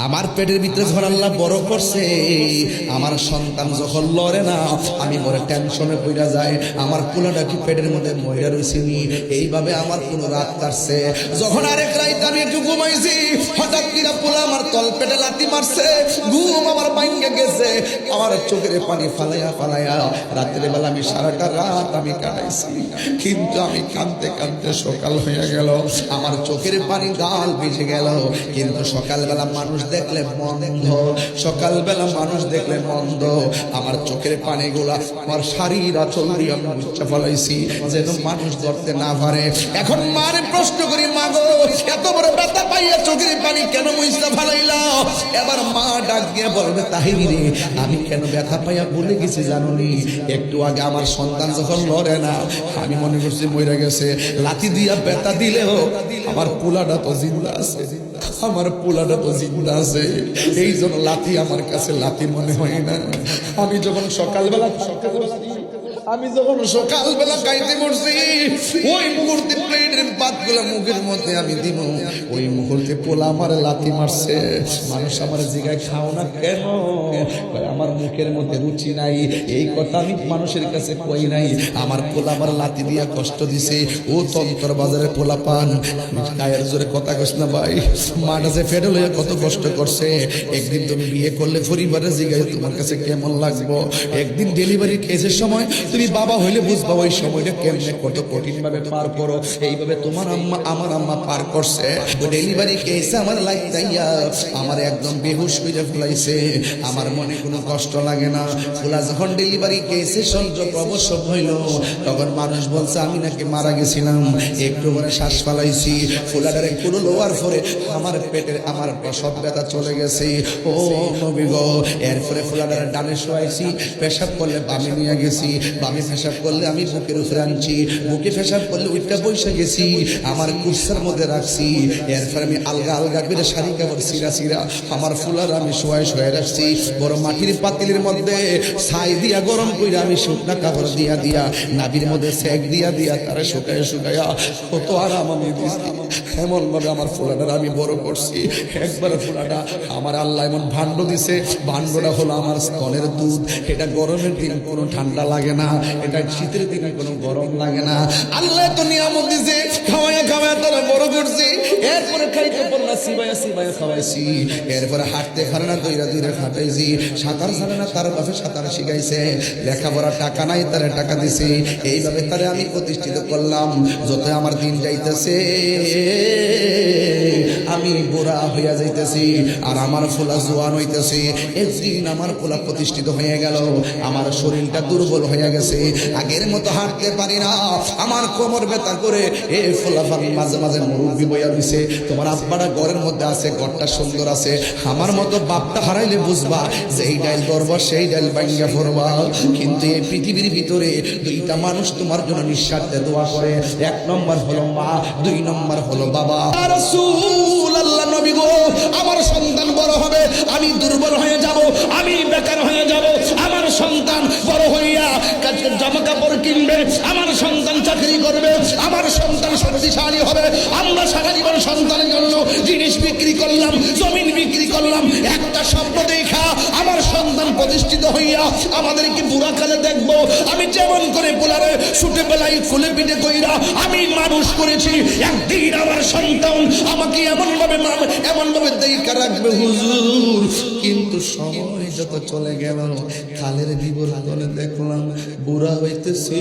আমার পেটের ভিতরে যখন আল্লাহ বড় করছে, আমার সন্তান যখন লড়ে না, আমি বড় টেনশনে পড়া যায়। আমার পোলাটা কি পেটের মধ্যে ময়রা রয়েছিনি, এইভাবে আমার কোনো রাত কাটছে। যখন আরেক রাত আমি একটু ঘুমাইছি, হঠাৎ কিনা পোলা আমার তল পেটে লাথি মারছে, ঘুম আমার ভাঙে গেছে। আমার চোখের পানি ফালাইয়া ফালাইয়া রাত্রে বেলা আমি সারাটা রাত আমি কাটাইছি। কিন্তু আমি কাঁদতে কাঁদতে সকাল হয়ে গেল, আমার চোখের পানি গাল ভিজে গেল। কিন্তু সকালবেলা মানুষ দেখলে মন্দ, সকালবেলা মানুষ দেখলে মন্দ। আমার চোখের পানিগুলা আমার শাড়ির আঁচল দিয়ে আমি মুছে ফেলাইছি যেন মানুষ ধরতে না পারে। এখন মারে প্রশ্ন করি, মা গো, এত বড় ব্যথা পাইয়া চোখের পানি কেন মুছে ফেলাইলা? এবার মা ডাক দিয়ে বলবে, তাহিরি রে, আমি কেন ব্যথা পাইয়া ভুলে গেছি জানুনি? একটু আগে আমার সন্তান যখন লড়ে না, আমি মনে করছি মরে গেছে। লাথি দিয়া ব্যথা দিলেও আমার পোলাটা তো জিন্দা আছে, আমার পোলাটা তো জিন্দা আছে। এই জন্য লাথি আমার কাছে লাথি মনে হয় না। আমি যখন সকালবেলা খাইতে বসছি, ওই মুহূর্তে প্লেটের ভাতগুলো মুখের মধ্যে আমি দিব, ওই মুহূর্তে পোলা আমার লাথি মারছে। মানুষ আমার জিগায়, খাও না কেন? আমার মুখের মধ্যে রুচি নাই। এই কথা আমি মানুষের কাছে কই নাই। আমার পোলা আমার লাথি দিয়া কষ্ট দিছে। ও তন্তর বাজারে পোলা পান, গায়ের জোরে কথা কস না ভাই। মাটা যে ফেডেল হয়ে কত কষ্ট করছে। একদিন তুমি বিয়ে করলে পরিবারের জিগায় তোমার কাছে কেমন লাগবো? একদিন ডেলিভারি কেসের সময় তুমি বাবা হইলে বুঝবা ওই সময়টা কেমনে কত কঠিন ভাবে পার করো। এইভাবে তোমার আম্মা আমার আম্মা পার করছে। ডেলিভারি কেসে আমার লাইফ যাইয়া আমার একদম বেহুশ হয়ে ফেলাইছে। আমার মনে কোনো কষ্ট লাগে না। ফুলা যখন ডেলিভারি কেসে সংযোগ অবসর হইল, তখন মানুষ বলছে আমি নাকি মারা গেছিলাম। একটু করে শ্বাস ফেলাইছি, ফুলাটারে কোনো লোয়ার পরে আমার পেটের আমার সব ব্যথা চলে গেছে। ও নবী গো, এরপরে ফুলাটারে ডানে শোয়াইছি, পেশাব করলে বামে নিয়ে গেছি, বামে পেশাব করলে আমি বুকের উপরে আনছি, বুকে পেশাব করলে উইটা বসে গেছি, আমার কুর্সার মধ্যে রাখছি। এরপরে আমি আলগা আলগা করে শাড়ি কাপড় সিরা সিরা আমার ফুলার আমি শোয়াই শোয়াই রাখছি। বড় মাটির পাতিলের মধ্যে ছাই দিয়া গরম করে আমি শুকনা কাপড় দিয়া দিয়া নাবির মধ্যে সেক দিয়া দিয়া তারা শুকায় শুকাইয়া কত আরাম আমি দিচ্ছি। এমন ভাবে আমার ফুলাটার আমি বড় করছি। একবার ফুলাটা আমার আল্লাহ এমন ভাণ্ড দিছে, ভাণ্ডটা হলো আমার স্তনের দুধ। এটা গরমের দিন কোনো ঠান্ডা লাগে না, এটা শীতের দিনে কোনো গরম লাগে না। আল্লাহ তো নিয়ামত দিছে, খাওয়াইয়া খাওয়াইয়া তারা বড় করছি। এরপরে খাইতে পারলা সিবাইয়া সিবাইয়া খাওয়াইছি। এরপরে হাঁটতে পারে না, দইরা দইরা খাটাইছি। সাঁতার জানে না, তার বাপে সাঁতার শিখাইছে। লেখাপড়া টাকা নাই, তারে টাকা দিছে। এইভাবে তারে আমি প্রতিষ্ঠিত করলাম। যত আমার দিন যাইতেছে আমি বুড়া হইয়া যাইতেছি, আর আমার ফুলা জোয়ান হইতেছে। একদিন আমার ফুলা প্রতিষ্ঠিত হয়ে গেল, আমার শরীরটা দুর্বল হয়ে গেছে, আগের মতো হাঁটতে পারি না, আমার কোমর ব্যথা করে। এ ফুলাফান মাঝে মাঝে মুরব্বি বইয়া রইছে, তোমার আব্বাটা ঘরের মধ্যে আছে, ঘরটা সুন্দর আছে। আমার মতো বাপটা হারাইলে বুঝবা যে এই ডাইল করবা সেই ডাইল ভাঙ্গা পড়বা। কিন্তু এই পৃথিবীর ভিতরে দুইটা মানুষ তোমার জন্য নিঃস্বার্থে দোয়া করে। এক নম্বর হলো মা, দুই নম্বর হলো বাবা। রাসূল আল্লাহ নবী গো, আমার সন্তান বড় হবে, আমি দুর্বল হয়ে যাব, আমি বেকার হয়ে যাব। আমার সন্তান বড় হইয়া জামা কাপড় কিনবে, আমার সন্তান চাকরি করবে, আমার সন্তান শক্তিশালী হবে। আমরা সারা জীবন সন্তানের জন্য জিনিস বিক্রি করলাম, জমিন বিক্রি করলাম, একটা স্বপ্ন দেখা আমার সন্তান প্রতিষ্ঠিত হইয়া আমাদেরকে বুড়াকালে দেখবো। আমি যেমন করে পোলারে ছুটে বেলায় খুলে পিঠে কইরা আমি মানুষ করেছি, একদিন আমার সন্তান আমাকে এমন ভাবে দেখা রাখবে হুজুর। কিন্তু সময় যত চলে গেল, খালের বিবরণে দেখলাম বুড়া হইতেছি,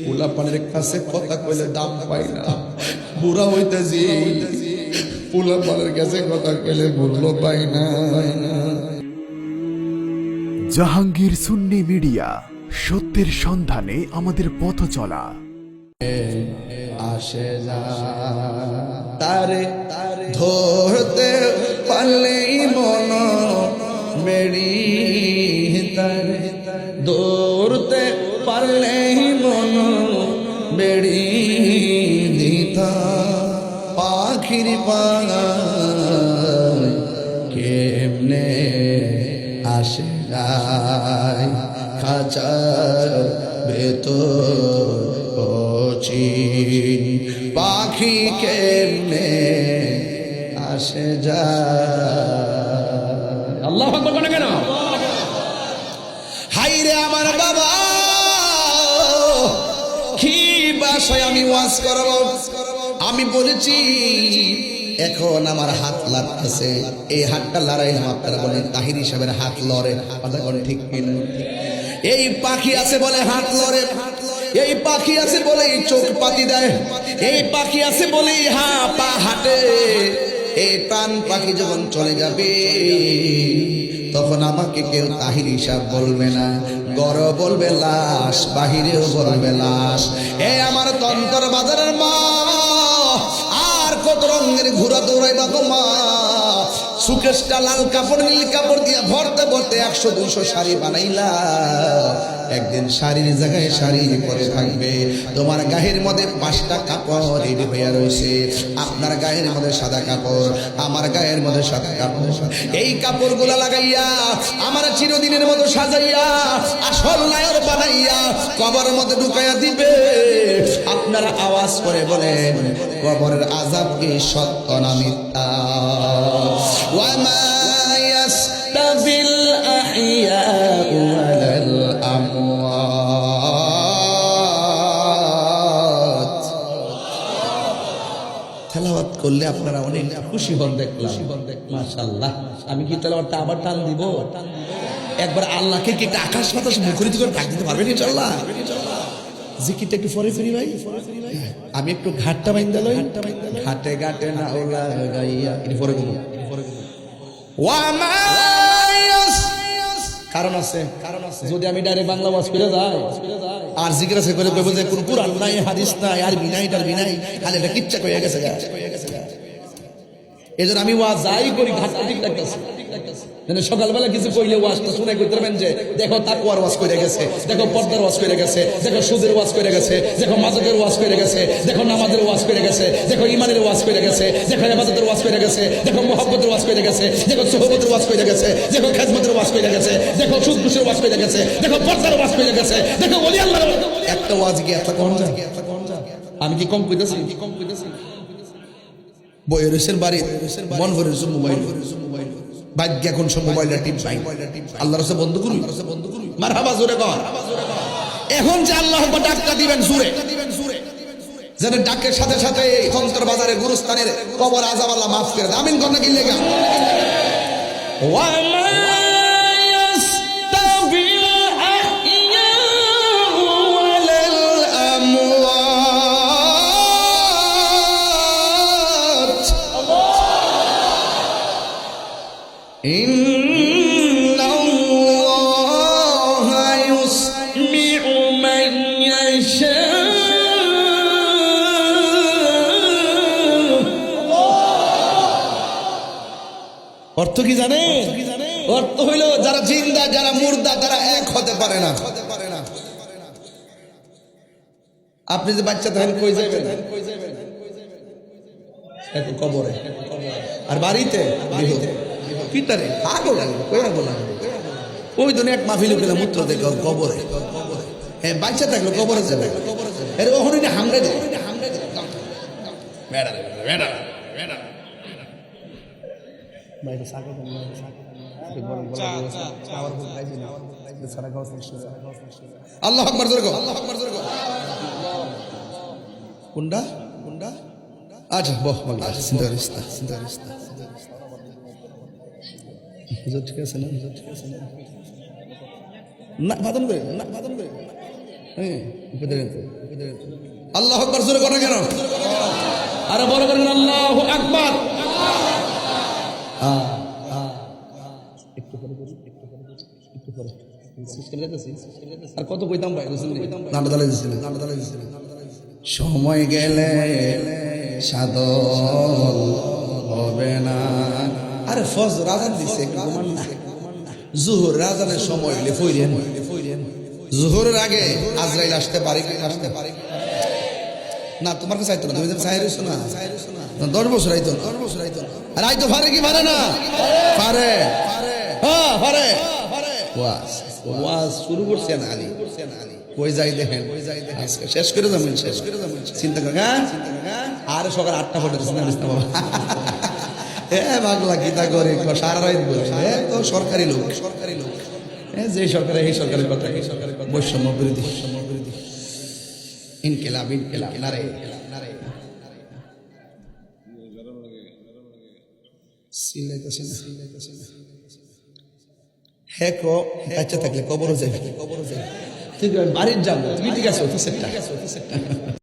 পোলা পানের কাছে কথা কইলে দাম পাই না। বুড়া হইতেছি, পোলা পানের কাছে কথা কইলে মূল্য পাই না। জাহাঙ্গীর সুন্নি মিডিয়া, সত্যের সন্ধানে আমাদের পথ চলা। আসে যা তারে ধরতে পারলেই মন মেরি, তারে ধরতে পারলেই মন বেড়ি দিতা। পাখির পায় কেমনে আসে যায়, খাঁচার ভেতর পচি পাখি কেমনে আসে যায়। আল্লাহু আকবার বলে কেন? হাই রে আমার বাবা, কি ভাষায় আমি ওয়াজ করব? আমি বলেছি এখন আমার হাত লাগতেছে, এই হাতটা লড়াইলাম। আপনারা বলেন তাহির সাহেবের হাত লড়ে, কথা বলে ঠিক কিনা? এই পাখি আছে বলে হাত লড়ে, এই পাখি আছে বলে চোখ পাতি দেয়, এই পাখি আছে বলে পা হাঁটে। এই প্রাণ পাখি যখন চলে যাবে তখন আমাকে কেউ তাহির হিসাব বলবে না, গড় বলবে লাশ, বাহিরেও বলবে লাশ। এই আমার তন্তর বাজারের মা, আর কত রঙের ঘোরা দৌড়াইবা গো মা। সুকেশটা লাল কাপড় নীল কাপড় দিয়ে ভরতে ভরতে 100-200 শাড়ি বানাইলা, একদিন শাড়ির জায়গায় শাড়ি পরে থাকবে। তোমার গায়ের মধ্যে 5টা কাপড় রেডি হইয়া রয়েছে, আপনার গায়ের মধ্যে সাদা কাপড়, আমার গায়ের মধ্যে সাদা কাপড়। এই কাপড়গুলা লাগাইয়া আমার চিরদিনের মতো সাজাইয়া আসল নায়ক বানাইয়া কবরের মধ্যে ঢুকাইয়া দিবে। আপনারা আওয়াজ করে বলেন কবরের আযাব কি সত্য না মিথ্যা? ওয়ামা ইয়াস্তাবিল আহইয়া ওয়ালাল আমওয়াত। তেলাওয়াত করলে আপনারা অনেক খুশি হন দেখলাম, মাশাআল্লাহ। আমি কি তেলাওয়াতটা আবার টান দিব? একবার আল্লাহকে কি একটা আকাশ বাতাস মুখরিত করে ডাক দিতে পারবেন ইনশাআল্লাহ? জিকিরটা একটু পরে ফিরি ভাই, আমি একটু ঘাটটা বাইন্দা লই, ঘাটে ঘাটে না ওলা গাইয়া এটি পরে দেব। কারণ আছে, যদি আমি ডাইরেক্ট বাংলা ওয়াজ করে যাই আর জিকির আছে করে কইব যে কোন কুরআন নাই, হাদিস নাই, আর বিনাই টার বিনাই, খালি এটা কিচ্ছা কইয়া গেছে। এজন্য আমি ওয়াজ যাই করি ঘাটটা ঠিক রাখতেছি। সকালবেলা কিছু কইলে ওয়াজটা শুনে করতে পারবেন যে দেখো তাকওয়ার ওয়াজ করে গেছে, দেখো পর্দার ওয়াজ করে গেছে, দেখো সুদের ওয়াজ করে গেছে, দেখো মাজাকের ওয়াজ করে গেছে, দেখো নামাজের ওয়াজ করে গেছে, দেখো ইমানের ওয়াজ করে গেছে, দেখো ইবাদতের ওয়াজ করে গেছে, দেখো মুহাব্বতের ওয়াজ করে গেছে, দেখো সুহবতের ওয়াজ করে গেছে, দেখো খিদমতের ওয়াজ করে গেছে, দেখো সুদ ঘুষের ওয়াজ করে গেছে, দেখো পর্দার ওয়াজ করে গেছে, দেখো ওলি আল্লাহর একটা ওয়াজ কি একটা কোন যা? আমি কি কম কইতাছি? বইয়ের বাড়ি মন ভরে মোবাইল, ভাগ্য এখন সব মোবাইলটা টিপ পাই। আল্লাহর রাস্তায় বন্ধ করুন, মারহাবা জোরে কর। এখন যে আল্লাহ ডাকটা দিবেন জোরে, যেন ডাকের সাথে সাথে তন্তর বাজারে গুরুস্থানের কবর আযাব আল্লাহ মাফ করে দেয়। আমিন কথা কি লেগা? অর্থ কি জানে? অর্থ হইল যারা জিন্দা যারা মুর্দা তারা এক হতে পারে না। আপনি যে বাচ্চা থাকেন কই যাবেন? কবরে। আর বাড়িতে পিতারে পাগল ওই দিনে এক মাহফিলে গেলে মূত্র দেখে কবরে। হ্যাঁ, বাচ্চা থাকলে কবরে যাবে, এর ওখানে হামড়ে দেয়। আল্লাহু আকবার জোরে কও, আল্লাহু আকবার জোরে কও। কোনটা কোনটা? আচ্ছা বহ বাংলা চিন্তা করিস না, চিন্তা করিস না। হুজুর ঠিক আছে না? হুজুর ঠিক আছে না? না বাদন করে, না বাদন করে। হ্যাঁ, আল্লাহু আকবার জোরে কও না কেন? আরে বড় করেন আল্লাহু আকবার। আর কত কইতাম ভাই, সময় গেলে সাধন হবে না। আরে ফজর আজান দিছে, ঘুমান না। জোহর আজানের সময় হইলে ফইরেন, জোহরের আগে আজরাইল আসতে পারে কি আসতে পারে না? তোমার কাছে আইতো না, তুমি চাই রইছো না? 10 বছর আইতো, 10 বছর আইতো। আর আইতো পারে কি পারে না? পারে, হ্যাঁ পারে। ওয়াজ শুরু করছেন আলী, কই যাই দেখেন, শেষ করে যাবেন, শেষ করে যাবেন। চিন্তা করেন আর সকাল 8টা পর্যন্ত বাবা হ্যাঁ পাগলা কিতা করে সারা রাত বলে তো সরকারি লোক যে সরকার এই সরকারের কথা বৈষম্য বিরোধী ইনকিলাব নারে হ্যাঁ বাচ্চা থাকলে কবরও যাবে ঠিক আছে বাড়ির যাবো তুমি ঠিক আছে